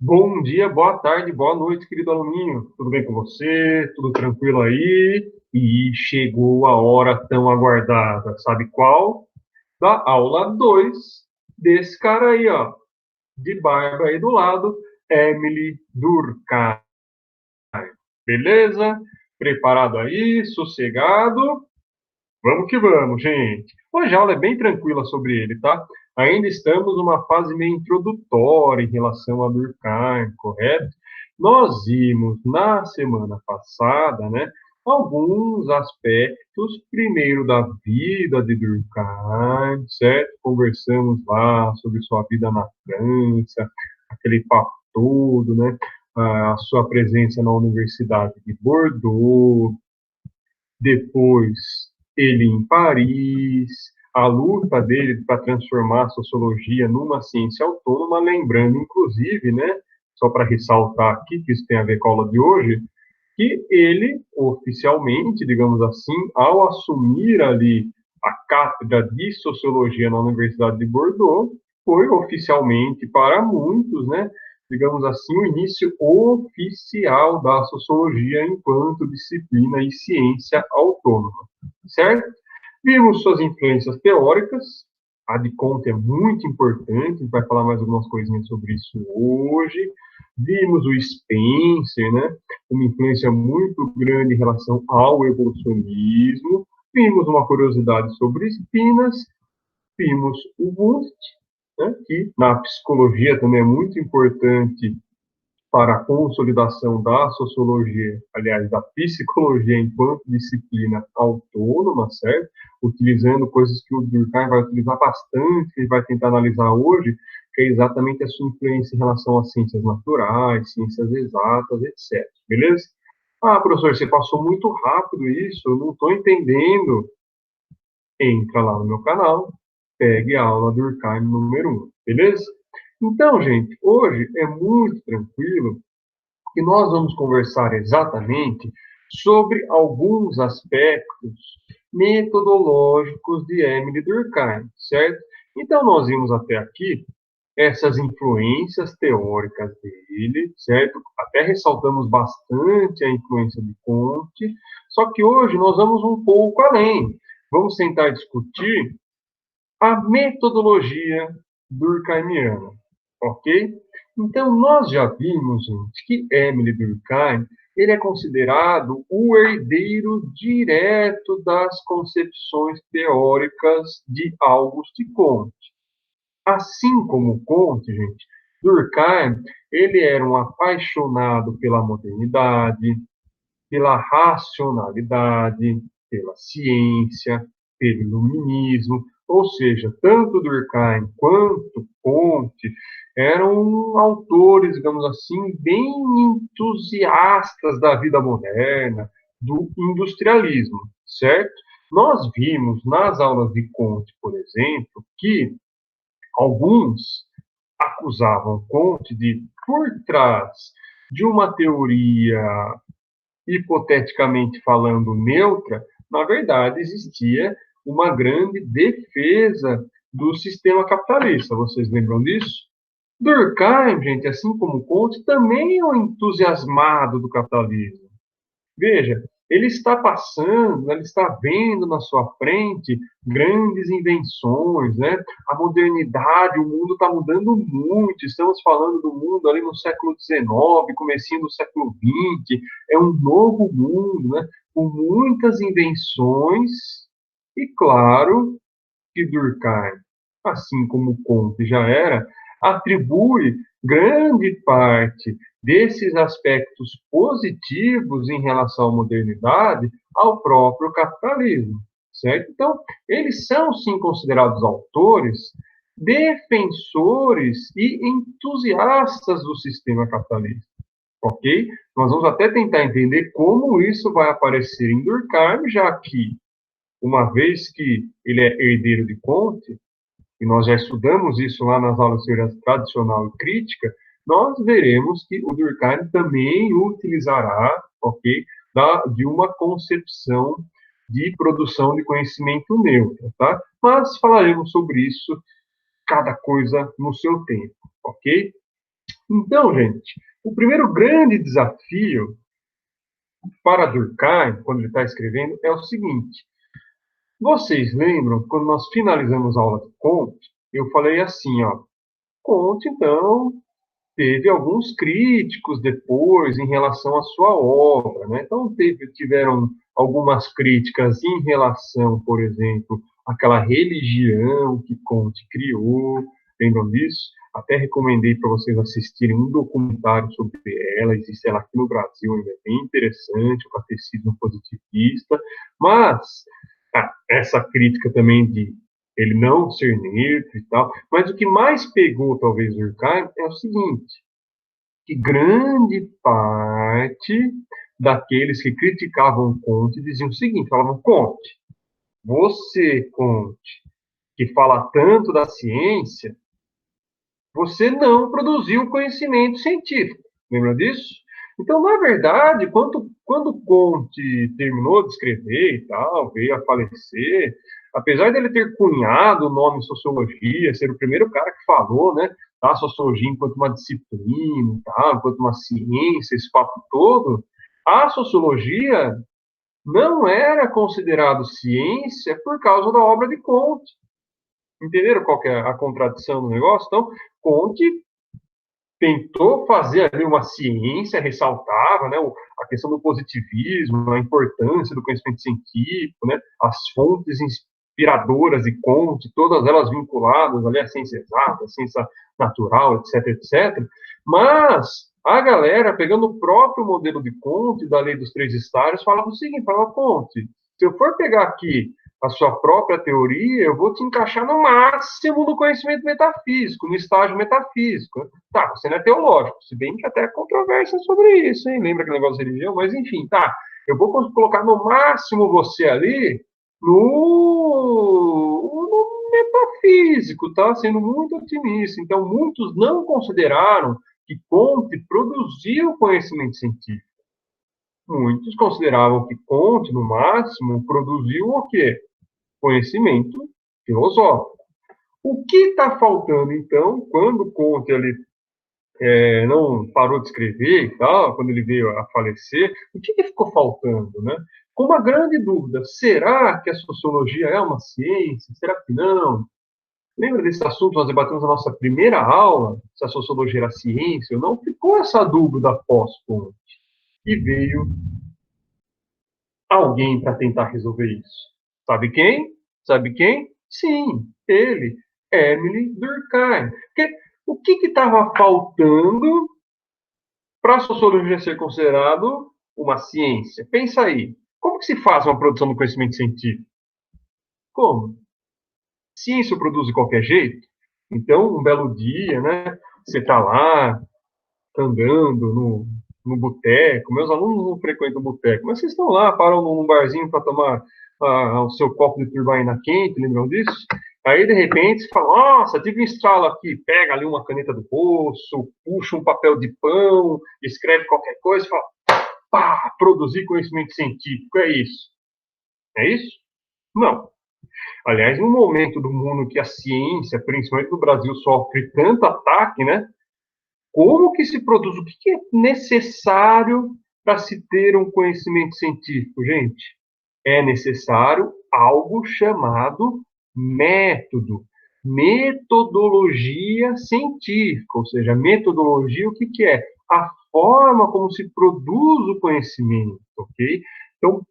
Bom dia, boa tarde, boa noite, querido aluninho. Tudo bem com você? Tudo tranquilo aí? E chegou a hora tão aguardada, sabe qual? Da aula 2 desse cara aí, ó, de barba aí do lado, Emily Durkheim. Beleza? Preparado aí? Sossegado? Vamos que vamos, gente. Hoje a aula é bem tranquila sobre ele, tá? Ainda estamos numa fase meio introdutória em relação a Durkheim, correto? Nós vimos na semana passada, né, alguns aspectos, primeiro da vida de Durkheim, certo? Conversamos lá sobre sua vida na França, aquele papo todo, né? A sua presença na Universidade de Bordeaux, depois ele em Paris, a luta dele para transformar a sociologia numa ciência autônoma, lembrando, inclusive, né, só para ressaltar aqui, que isso tem a ver com a aula de hoje, que ele, oficialmente, digamos assim, ao assumir ali a cátedra de sociologia na Universidade de Bordeaux, foi oficialmente, para muitos, né, digamos assim, o início oficial da sociologia enquanto disciplina e ciência autônoma, certo? Vimos suas influências teóricas, a de Comte é muito importante, a gente vai falar mais algumas coisinhas sobre isso hoje. Vimos o Spencer, né? Uma influência muito grande em relação ao evolucionismo. Vimos uma curiosidade sobre espinas. Vimos o Wundt, né? Que na psicologia também é muito importante para a consolidação da sociologia, aliás, da psicologia enquanto disciplina autônoma, certo? Utilizando coisas que o Durkheim vai utilizar bastante, que ele vai tentar analisar hoje, que é exatamente a sua influência em relação às ciências naturais, ciências exatas, etc. Beleza? Ah, professor, você passou muito rápido isso, eu não estou entendendo. Entra lá no meu canal, pegue a aula Durkheim número 1, beleza? Então, gente, hoje é muito tranquilo, e nós vamos conversar exatamente sobre alguns aspectos metodológicos de Emile Durkheim, certo? Então, nós vimos até aqui essas influências teóricas dele, certo? Até ressaltamos bastante a influência de Comte, só que hoje nós vamos um pouco além. Vamos tentar discutir a metodologia durkheimiana, ok? Então, nós já vimos, gente, que Emile Durkheim ele é considerado o herdeiro direto das concepções teóricas de Auguste Comte. Assim como Comte, gente, Durkheim ele era um apaixonado pela modernidade, pela racionalidade, pela ciência, pelo iluminismo, ou seja, tanto Durkheim quanto Comte eram autores, digamos assim, bem entusiastas da vida moderna, do industrialismo, certo? Nós vimos nas aulas de Comte, por exemplo, que alguns acusavam Comte de, por trás de uma teoria hipoteticamente falando, neutra, na verdade existia uma grande defesa do sistema capitalista. Vocês lembram disso? Durkheim, gente, assim como Comte, também é um entusiasmado do capitalismo. Veja, ele está passando, ele está vendo na sua frente grandes invenções, né? A modernidade, o mundo está mudando muito. Estamos falando do mundo ali no século XIX, comecinho do século XX. É um novo mundo, né? Com muitas invenções e, claro, que Durkheim, assim como Comte já era, atribui grande parte desses aspectos positivos em relação à modernidade ao próprio capitalismo, certo? Então, eles são sim considerados autores, defensores e entusiastas do sistema capitalista, ok? Nós vamos até tentar entender como isso vai aparecer em Durkheim, já que uma vez que ele é herdeiro de Comte, e nós já estudamos isso lá nas aulas de teoria tradicional e crítica, nós veremos que o Durkheim também utilizará, ok, de uma concepção de produção de conhecimento neutra, tá? Mas falaremos sobre isso, cada coisa no seu tempo, ok? Então, gente, o primeiro grande desafio para Durkheim, quando ele está escrevendo, é o seguinte. Vocês lembram, quando nós finalizamos a aula de Comte, eu falei assim, ó, Comte, então, teve alguns críticos depois em relação à sua obra, né? Então, tiveram algumas críticas em relação, por exemplo, àquela religião que Comte criou, lembram disso? Até recomendei para vocês assistirem um documentário sobre ela, existe ela aqui no Brasil, ainda é bem interessante, o Catecismo Positivista, mas essa crítica também de ele não ser neutro e tal, mas o que mais pegou, talvez, o Durkheim é o seguinte, que grande parte daqueles que criticavam Comte diziam o seguinte, falavam, Comte, você, Comte, que fala tanto da ciência, você não produziu conhecimento científico. Lembra disso? Então, na verdade, quando Comte terminou de escrever e tal, veio a falecer, apesar dele ter cunhado o nome sociologia, ser o primeiro cara que falou, né, a sociologia enquanto uma disciplina, e tal, enquanto uma ciência, esse papo todo, a sociologia não era considerado ciência por causa da obra de Comte. Entenderam qual que é a contradição do negócio? Então, Comte tentou fazer ali uma ciência, ressaltava, né, a questão do positivismo, a importância do conhecimento científico, né, as fontes inspiradoras de Comte, todas elas vinculadas ali à ciência exata, à ciência natural, etc, etc. Mas a galera, pegando o próprio modelo de Comte, da lei dos três estágios, falava o seguinte, falava, Comte, se eu for pegar aqui a sua própria teoria, eu vou te encaixar no máximo no conhecimento metafísico, no estágio metafísico. Tá, você não é teológico, se bem que até há controvérsia sobre isso, hein? Lembra aquele negócio de religião? Mas enfim, tá. Eu vou colocar no máximo você ali no metafísico, tá? Sendo muito otimista. Então, muitos não consideraram que Comte produziu conhecimento científico. Muitos consideravam que Comte, no máximo, produziu o quê? Conhecimento filosófico. O que está faltando, então, quando Comte ele, não parou de escrever e tal, quando ele veio a falecer, o que ficou faltando? Né? Com uma grande dúvida, será que a sociologia é uma ciência? Será que não? Lembra desse assunto que nós debatemos na nossa primeira aula, se a sociologia era ciência ou não? Ficou essa dúvida após Comte. E veio alguém para tentar resolver isso. Sabe quem? Sabe quem? Sim, ele, Emile Durkheim. Porque o que estava faltando para a sociologia ser considerado uma ciência? Pensa aí. Como que se faz uma produção do conhecimento científico? Como? Ciência produz de qualquer jeito? Então, um belo dia, né? Você está lá, andando no boteco. Meus alunos não frequentam boteco, mas vocês estão lá, param num barzinho para tomar o seu copo de tubaína quente, lembram disso? Aí, de repente, você fala, nossa, tive um estralo aqui, pega ali uma caneta do bolso, puxa um papel de pão, escreve qualquer coisa e fala, pá, produzir conhecimento científico, é isso. É isso? Não. Aliás, no momento do mundo que a ciência, principalmente no Brasil, sofre tanto ataque, né? Como que se produz? O que é necessário para se ter um conhecimento científico, gente? É necessário algo chamado método, metodologia científica, ou seja, metodologia, o que é? A forma como se produz o conhecimento, ok? Então,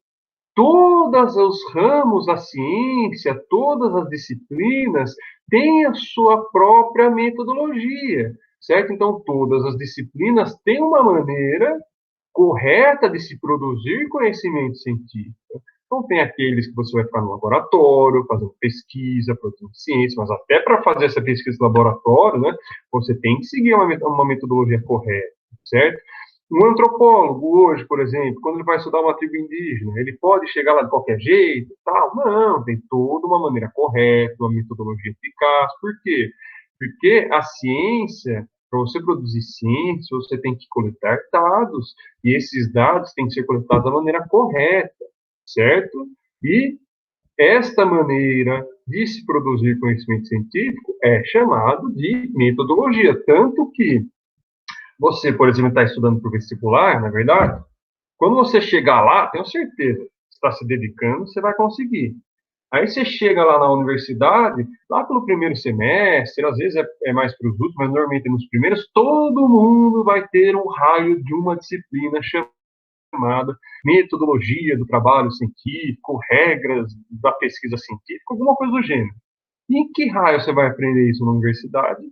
todos os ramos da ciência, todas as disciplinas têm a sua própria metodologia, certo? Então, todas as disciplinas têm uma maneira correta de se produzir conhecimento científico. Então, tem aqueles que você vai ficar no laboratório, fazendo pesquisa, produzindo ciência, mas até para fazer essa pesquisa no laboratório, né, você tem que seguir uma metodologia correta, certo? Um antropólogo hoje, por exemplo, quando ele vai estudar uma tribo indígena, ele pode chegar lá de qualquer jeito, tal? Não, tem toda uma maneira correta, uma metodologia eficaz. Por quê? Porque a ciência, para você produzir ciência, você tem que coletar dados, e esses dados têm que ser coletados da maneira correta, certo? E esta maneira de se produzir conhecimento científico é chamado de metodologia, tanto que Você, por exemplo, está estudando para o vestibular, na verdade, quando você chegar lá, tenho certeza, está se dedicando, você vai conseguir. Aí você chega lá na universidade, lá pelo primeiro semestre, às vezes é mais para os últimos, mas normalmente nos primeiros, todo mundo vai ter um raio de uma disciplina chamada metodologia do trabalho científico, regras da pesquisa científica, alguma coisa do gênero. E em que raio você vai aprender isso na universidade?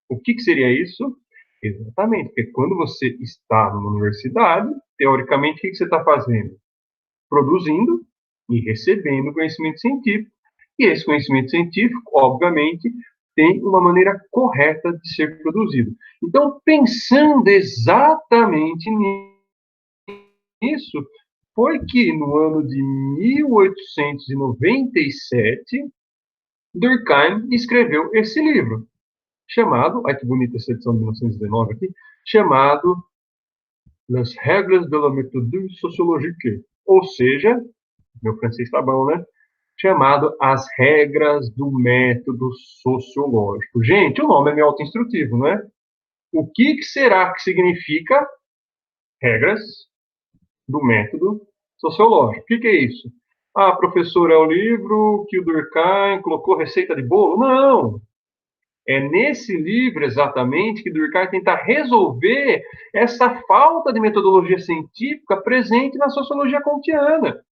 O que seria isso? Exatamente, porque quando você está numa universidade, teoricamente, o que você está fazendo? Produzindo e recebendo conhecimento científico. E esse conhecimento científico, obviamente, tem uma maneira correta de ser produzido. Então, pensando exatamente nisso, foi que no ano de 1897, Durkheim escreveu esse livro, chamado, ai que bonita essa edição de 1919 aqui, chamado Las Regras de la Méthode Sociologique, ou seja, meu francês está bom, né? Chamado As Regras do Método Sociológico. Gente, o nome é meio autoinstrutivo, não é? O que será que significa regras do método sociológico? O que é isso? Ah, professor, é o livro que o Durkheim colocou receita de bolo? Não! É nesse livro, exatamente, que Durkheim tenta resolver essa falta de metodologia científica presente na sociologia kantiana.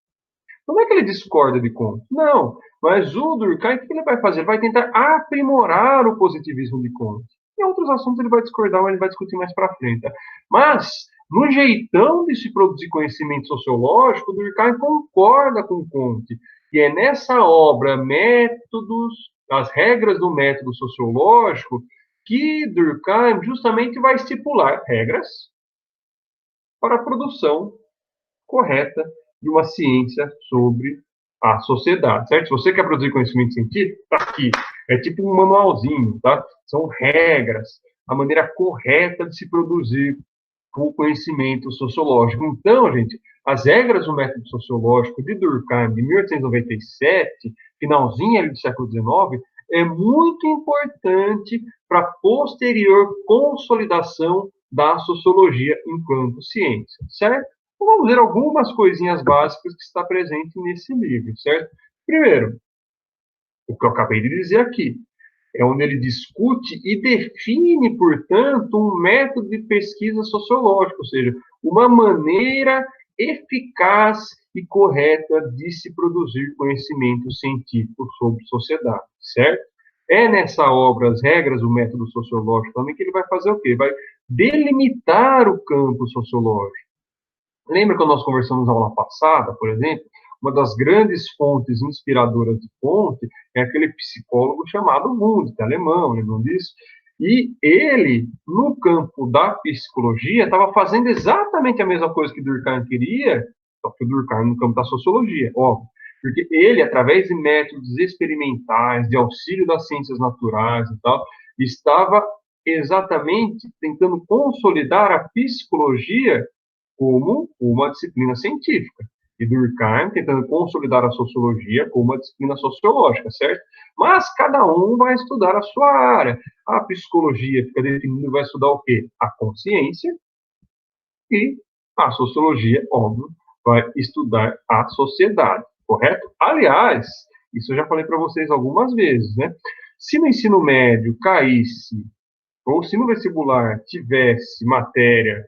Não é que ele discorda de Kant, não. Mas o Durkheim, o que ele vai fazer? Ele vai tentar aprimorar o positivismo de Kant. Em outros assuntos ele vai discordar, mas ele vai discutir mais para frente. Tá? Mas, no jeitão de se produzir conhecimento sociológico, Durkheim concorda com Kant. E é nessa obra, Métodos, as regras do método sociológico, que Durkheim justamente vai estipular regras para a produção correta de uma ciência sobre a sociedade, certo? Se você quer produzir conhecimento científico, está aqui. É tipo um manualzinho, tá? São regras, a maneira correta de se produzir o conhecimento sociológico. Então, gente, as regras do método sociológico de Durkheim, de 1897, finalzinho ali do século XIX, é muito importante para a posterior consolidação da sociologia enquanto ciência, certo? Então, vamos ver algumas coisinhas básicas que está presente nesse livro, certo? Primeiro, o que eu acabei de dizer aqui, é onde ele discute e define, portanto, um método de pesquisa sociológica, ou seja, uma maneira eficaz e correta de se produzir conhecimento científico sobre sociedade, certo? É nessa obra, As Regras do Método Sociológico, também que ele vai fazer o quê? Vai delimitar o campo sociológico. Lembra que nós conversamos na aula passada, por exemplo? Uma das grandes fontes inspiradoras de Conte é aquele psicólogo chamado Wundt, alemão, lembram disso? E ele, no campo da psicologia, estava fazendo exatamente a mesma coisa que Durkheim queria, só que o Durkheim no campo da sociologia, óbvio. Porque ele, através de métodos experimentais, de auxílio das ciências naturais e tal, estava exatamente tentando consolidar a psicologia como uma disciplina científica. E Durkheim tentando consolidar a sociologia como uma disciplina sociológica, certo? Mas cada um vai estudar a sua área. A psicologia fica definindo, vai estudar o quê? A consciência. E a sociologia, óbvio, vai estudar a sociedade, correto? Aliás, isso eu já falei para vocês algumas vezes, né? Se no ensino médio caísse ou se no vestibular tivesse matéria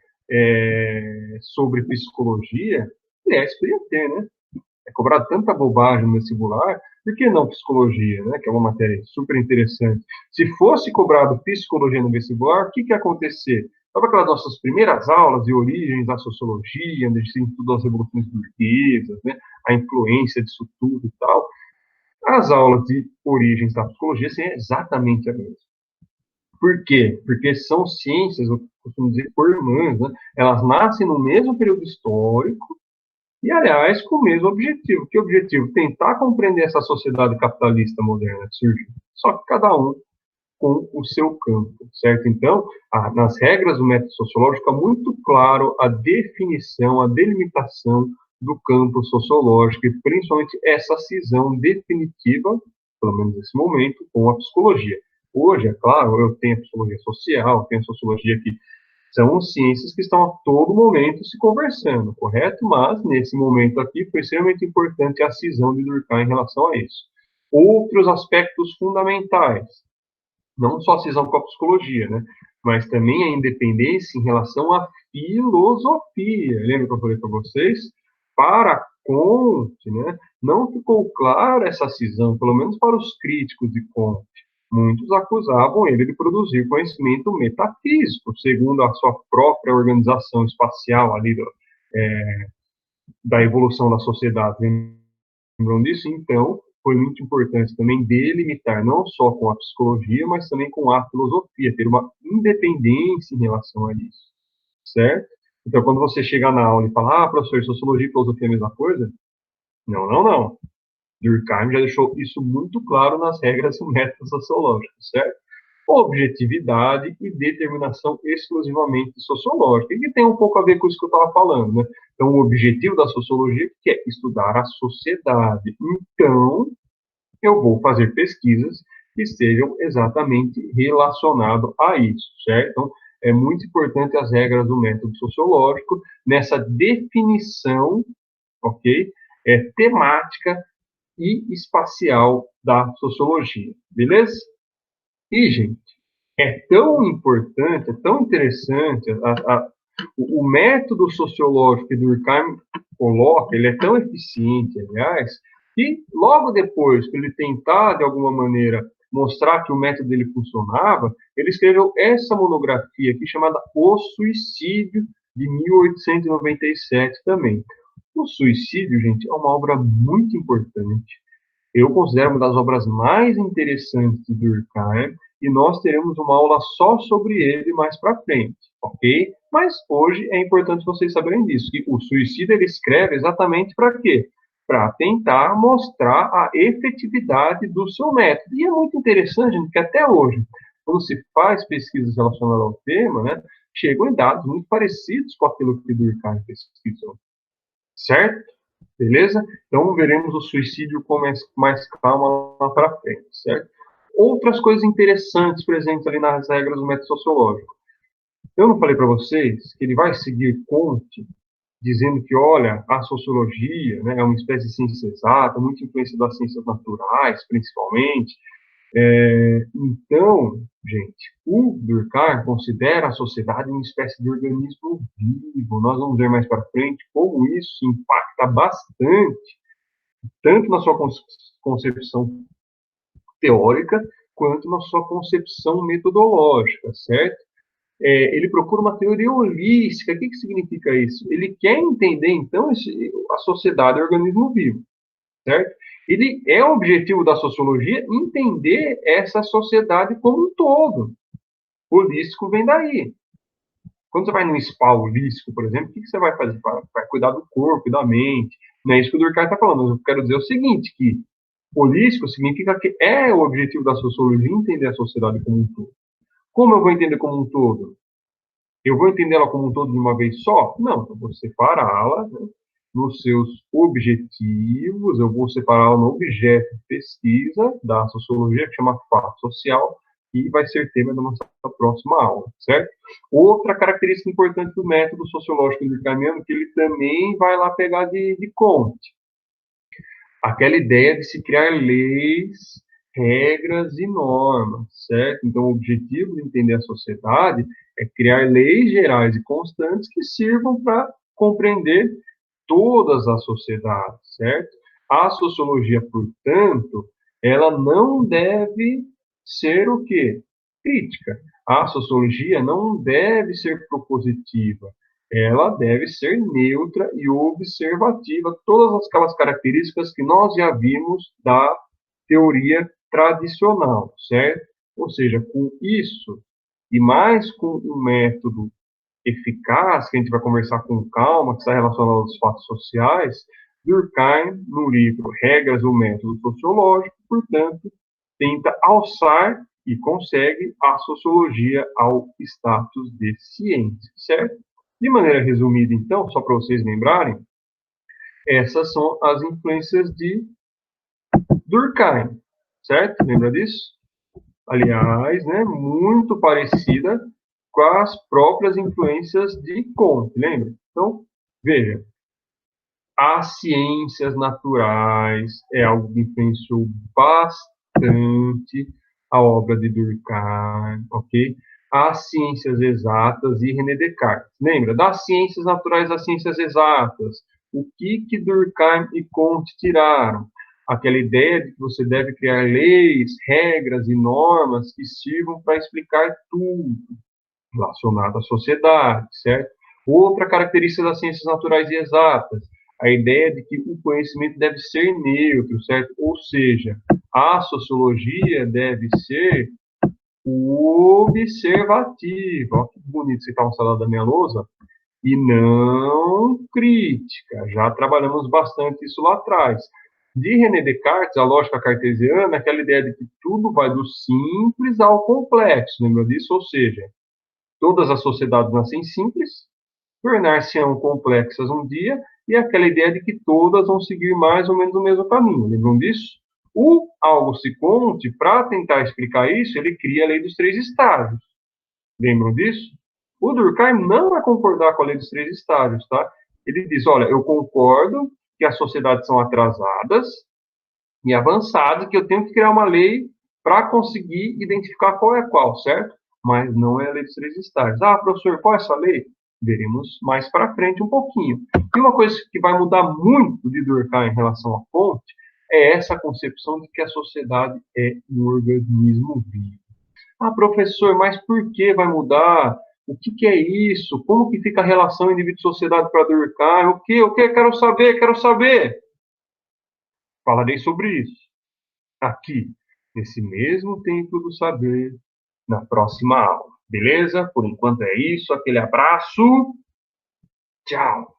sobre psicologia, aliás, podia ter, né? É cobrado tanta bobagem no vestibular, por que não psicologia, né? Que é uma matéria super interessante. Se fosse cobrado psicologia no vestibular, o que ia acontecer? Sabe aquelas nossas primeiras aulas de origens da sociologia, onde a gente estuda as revoluções burguesas, né? A influência disso tudo e tal. As aulas de origens da psicologia são exatamente a mesma. Por quê? Porque são ciências, eu costumo dizer, irmãs, né? Elas nascem no mesmo período histórico e, aliás, com o mesmo objetivo. Que objetivo? Tentar compreender essa sociedade capitalista moderna que surgiu. Só que cada um com o seu campo, certo? Então, nas regras do método sociológico fica muito claro a definição, a delimitação do campo sociológico e principalmente essa cisão definitiva, pelo menos nesse momento, com a psicologia. Hoje, é claro, eu tenho a psicologia social, tenho a sociologia que São ciências que estão a todo momento se conversando, correto? Mas, nesse momento aqui, foi extremamente importante a cisão de Durkheim em relação a isso. Outros aspectos fundamentais, não só a cisão com a psicologia, né? Mas também a independência em relação à filosofia. Lembra que eu falei para vocês? Para Comte, né, não ficou clara essa cisão, pelo menos para os críticos de Comte. Muitos acusavam ele de produzir conhecimento metafísico, segundo a sua própria organização espacial ali da evolução da sociedade. Lembram disso? Então, foi muito importante também delimitar não só com a psicologia, mas também com a filosofia, ter uma independência em relação a isso, certo? Então, quando você chega na aula e fala, professor, sociologia e filosofia é a mesma coisa? Não, não, não. Durkheim já deixou isso muito claro nas regras do método sociológico, certo? Objetividade e determinação exclusivamente sociológica, e que tem um pouco a ver com isso que eu estava falando, né? Então, o objetivo da sociologia que é estudar a sociedade. Então, eu vou fazer pesquisas que sejam exatamente relacionadas a isso, certo? Então, é muito importante as regras do método sociológico nessa definição, ok? Temática e espacial da sociologia, beleza? E, gente, é tão importante, é tão interessante, o método sociológico que Durkheim coloca, ele é tão eficiente, aliás, que logo depois que ele tentar, de alguma maneira, mostrar que o método dele funcionava, ele escreveu essa monografia aqui chamada O Suicídio, de 1897 também. O Suicídio, gente, é uma obra muito importante. Eu considero uma das obras mais interessantes de Durkheim, e nós teremos uma aula só sobre ele mais para frente, ok? Mas hoje é importante vocês saberem disso, que o suicídio ele escreve exatamente para quê? Para tentar mostrar a efetividade do seu método. E é muito interessante, gente, que até hoje, quando se faz pesquisas relacionadas ao tema, né, chegam em dados muito parecidos com aquilo que Durkheim pesquisou, certo? Beleza? Então veremos o suicídio com mais calma lá para frente, certo? Outras coisas interessantes presentes ali nas regras do método sociológico. Eu não falei para vocês que ele vai seguir Comte, dizendo que, olha, a sociologia, né, é uma espécie de ciência exata, muita influência das ciências naturais, principalmente. Então, gente, o Durkheim considera a sociedade uma espécie de organismo vivo. Nós vamos ver mais para frente como isso impacta bastante, tanto na sua concepção teórica, quanto na sua concepção metodológica, certo? Ele procura uma teoria holística. O que significa isso? Ele quer entender, então, a sociedade é um organismo vivo, certo? Ele é o objetivo da sociologia entender essa sociedade como um todo. Holístico vem daí. Quando você vai num spa holístico, por exemplo, o que você vai fazer? Vai cuidar do corpo e da mente. Não é isso que o Durkheim está falando. Eu quero dizer o seguinte, que holístico significa que é o objetivo da sociologia entender a sociedade como um todo. Como eu vou entender como um todo? Eu vou entender ela como um todo de uma vez só? Não, eu vou separá-la, né, nos seus objetivos, eu vou separá-la no objeto de pesquisa da sociologia, que chama fato social, e vai ser tema da nossa próxima aula, certo? Outra característica importante do método sociológico durkheimiano é que ele também vai lá pegar de Comte. Aquela ideia de se criar leis, regras e normas, certo? Então, o objetivo de entender a sociedade é criar leis gerais e constantes que sirvam para compreender todas as sociedades, certo? A sociologia, portanto, ela não deve ser o quê? Crítica. A sociologia não deve ser propositiva. Ela deve ser neutra e observativa, todas aquelas características que nós já vimos da teoria tradicional, certo? Ou seja, com isso, e mais com um método eficaz, que a gente vai conversar com calma, que está relacionado aos fatos sociais, Durkheim, no livro Regras do Método Sociológico, portanto, tenta alçar e consegue a sociologia ao status de ciência, certo? De maneira resumida, então, só para vocês lembrarem, essas são as influências de Durkheim, certo? Lembra disso? Aliás, né, muito parecida com as próprias influências de Comte, lembra? Então, veja, as ciências naturais é algo que influenciou bastante a obra de Durkheim, ok? As ciências exatas e René Descartes. Lembra? Das ciências naturais às ciências exatas. O que Durkheim e Comte tiraram? Aquela ideia de que você deve criar leis, regras e normas que sirvam para explicar tudo relacionado à sociedade, certo? Outra característica das ciências naturais e exatas, a ideia de que o conhecimento deve ser neutro, certo? Ou seja, a sociologia deve ser observativa. Olha que bonito você está um salado da minha lousa. E não crítica. Já trabalhamos bastante isso lá atrás. De René Descartes, a lógica cartesiana, aquela ideia de que tudo vai do simples ao complexo, lembra disso? Ou seja, todas as sociedades nascem simples, tornar-se-ão complexas um dia, e aquela ideia de que todas vão seguir mais ou menos o mesmo caminho. Lembram disso? O Auguste Comte, para tentar explicar isso, ele cria a lei dos três estágios. Lembram disso? O Durkheim não vai concordar com a lei dos três estágios, tá? Ele diz, olha, eu concordo que as sociedades são atrasadas e avançadas, que eu tenho que criar uma lei para conseguir identificar qual é qual, certo? Mas não é a lei dos três estágios. Ah, professor, qual é essa lei? Veremos mais para frente um pouquinho. E uma coisa que vai mudar muito de Durkheim em relação à Comte é essa concepção de que a sociedade é um organismo vivo. Ah, professor, mas por que vai mudar? O que é isso? Como que fica a relação indivíduo-sociedade para Durkheim? O que? O que? Quero saber, quero saber. Falarei sobre isso aqui, nesse mesmo Templo do Saber, na próxima aula. Beleza? Por enquanto é isso. Aquele abraço. Tchau.